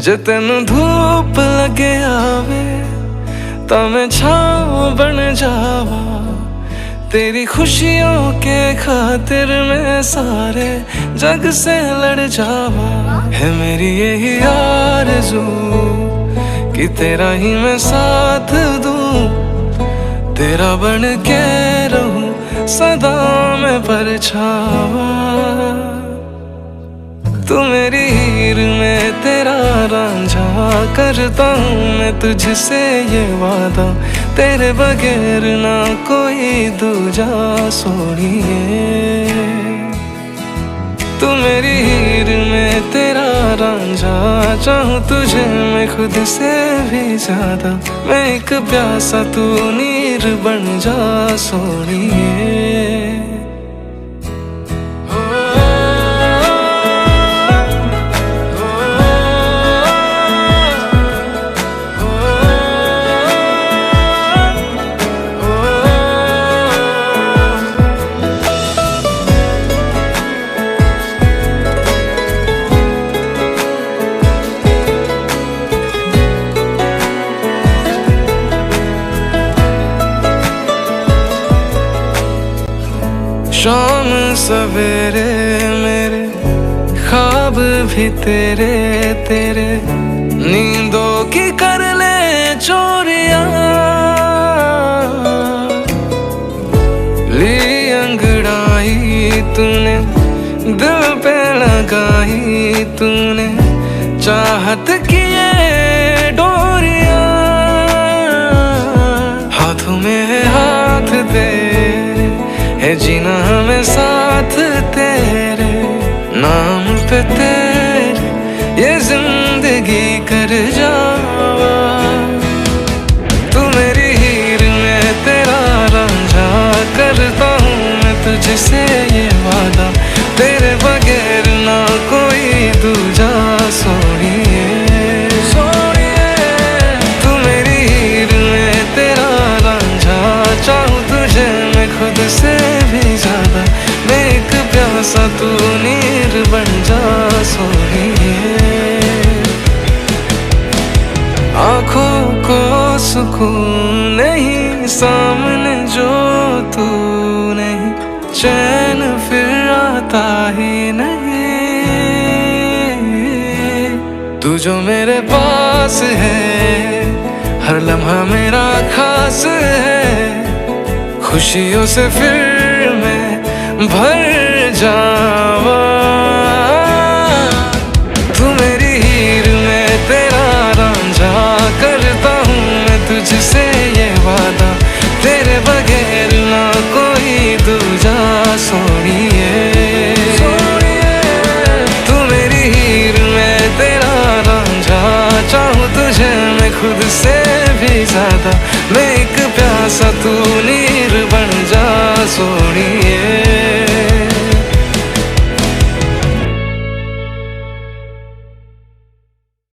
जे तेनू धूप लगे आवे ता मैं छाँव बन जावा। तेरी खुशियों के खातिर मैं सारे जग से लड़ जावा। है मेरी यही आरज़ू कि तेरा ही मैं साथ दूं, तेरा बन के रहूं सदा मैं परछावा। तू मेरी हीर में तेरा रांझा, करता हूँ मैं तुझसे ये वादा, तेरे बगैर ना कोई दूजा सोनिए। तू मेरी हीर में तेरा रांझा, चाहूँ तुझे मैं खुद से भी ज्यादा। मैं एक प्यासा तू नीर बन जा सोनिए। शाम सवेरे मेरे ख्वाब भी तेरे तेरे, नींदों की कर ले चोरियां। ली अंगड़ाई तूने दिल पे लगाई, तूने चाहत की ये डोरियां। हाथों में है हाथ तेरे, है जीना हमें साथ तेरे, नाम पे तेरे ये जिंदगी कर जावा। तू मेरी हीर में तेरा रांझा, करता हूँ मैं तुझसे ये वादा, तेरे बगैर ना कोई दूजा सोनिए। तू मेरी हीर में तेरा रांझा, चाहूँ तुझे मैं खुद से भी ज्यादा। मैं एक प्यासा तू नीर बन जा सोनिए। आँखों को सुकून नहीं, सामने जो तू नहीं, चैन फिर आता ही नहीं। तू जो मेरे पास है, हर लम्हा मेरा खास है, खुशियों से फिर मैं भर जावा। तू मेरी हीर में तेरा रांझा, करता हूँ मैं तुझसे ये वादा, तेरे बगैर ना कोई दूजा सोनिए। तू मेरी हीर में तेरा रांझा, चाहूँ तुझे मैं खुद से भी ज्यादा। मैं एक प्यासा तू नीर बन जा सोनिए।